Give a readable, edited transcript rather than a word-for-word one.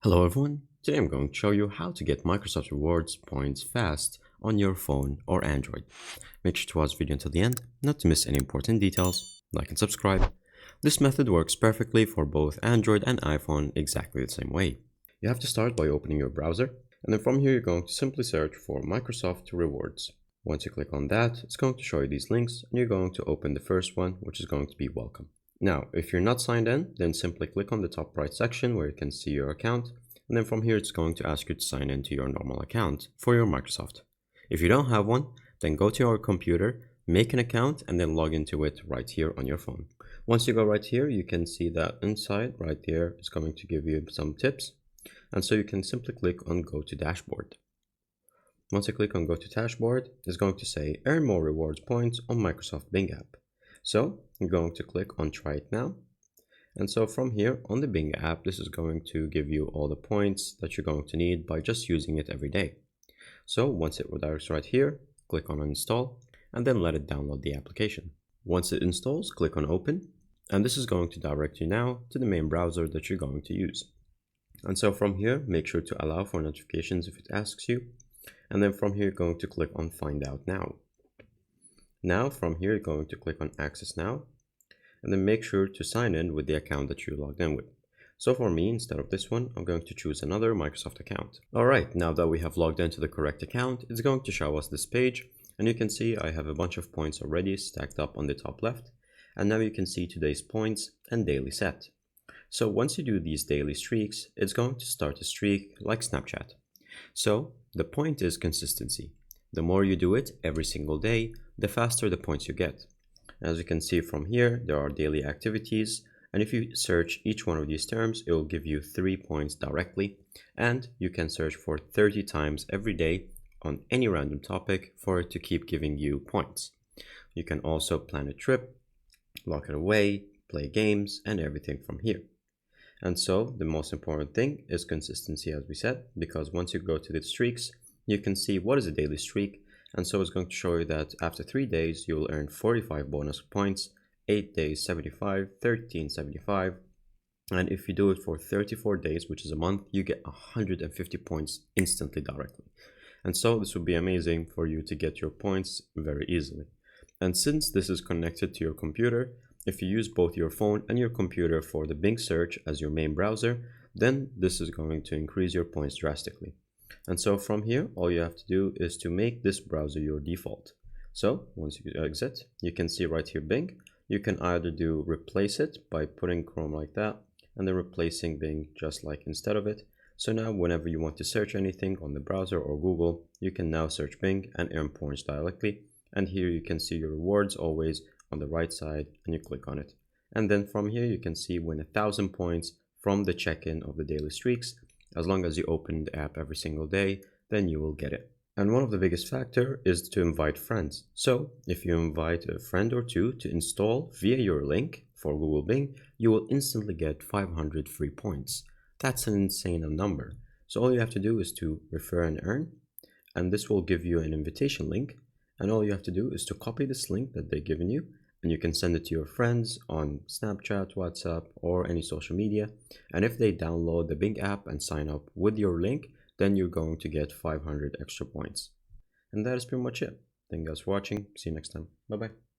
Hello everyone, today I'm going to show you how to get Microsoft Rewards points fast on your phone or Android. Make sure to watch the video until the end, not to miss any important details, like and subscribe. This method works perfectly for both Android and iPhone exactly the same way. You have to start by opening your browser, and then from here you're going to simply search for Microsoft Rewards. Once you click on that, it's going to show you these links, and you're going to open the first one, which is going to be welcome. Now, if you're not signed in, then simply click on the top right section where you can see your account, and then from here it's going to ask you to sign into your normal account for your Microsoft. If you don't have one, then go to your computer, make an account, and then log into it right here on your phone. Once you go right here, you can see that inside right there is going to give you some tips, and so you can simply click on Go to Dashboard. Once you click on Go to Dashboard, it's going to say Earn more rewards points on Microsoft Bing app. So I'm going to click on Try it now. And so from here on the Bing app, this is going to give you all the points that you're going to need by just using it every day. So once it redirects right here, click on Install and then let it download the application. Once it installs, click on Open, and this is going to direct you now to the main browser that you're going to use. And so from here, make sure to allow for notifications if it asks you. And then from here, you're going to click on Find Out Now. Now from here, you're going to click on Access Now, and then make sure to sign in with the account that you logged in with. So for me, instead of this one, I'm going to choose another Microsoft account. Alright, now that we have logged into the correct account, it's going to show us this page, and you can see I have a bunch of points already stacked up on the top left, and now you can see today's points and daily set. So once you do these daily streaks, it's going to start a streak like Snapchat. So the point is consistency. The more you do it every single day, the faster the points you get. As you can see from here, there are daily activities, and if you search each one of these terms, it will give you 3 points directly, and you can search for 30 times every day on any random topic for it to keep giving you points. You can also plan a trip, lock it away, play games, and everything from here. And so the most important thing is consistency, as we said, because once you go to the streaks, you can see what is a daily streak. And so it's going to show you that after 3 days, you will earn 45 bonus points, 8 days 75, 13 75. And if you do it for 34 days, which is a month, you get 150 points instantly directly. And so this would be amazing for you to get your points very easily. And since this is connected to your computer, if you use both your phone and your computer for the Bing search as your main browser, then this is going to increase your points drastically. And so from here, all you have to do is to make this browser your default. So once you exit, you can see right here Bing. You can either do replace it by putting Chrome like that and then replacing Bing just like instead of it. So now whenever you want to search anything on the browser or Google, you can now search Bing and earn points directly. And here you can see your rewards always on the right side, and you click on it. And then from here, you can see win 1,000 points from the check-in of the daily streaks. As long as you open the app every single day, then you will get it. And one of the biggest factor is to invite friends. So if you invite a friend or two to install via your link for Google Bing, you will instantly get 500 free points. That's an insane number. So all you have to do is to refer and earn, and this will give you an invitation link. And all you have to do is to copy this link that they've given you, and you can send it to your friends on Snapchat, WhatsApp, or any social media. And if they download the Bing app and sign up with your link, then you're going to get 500 extra points. And that is pretty much it. Thank you guys for watching. See you next time. Bye-bye.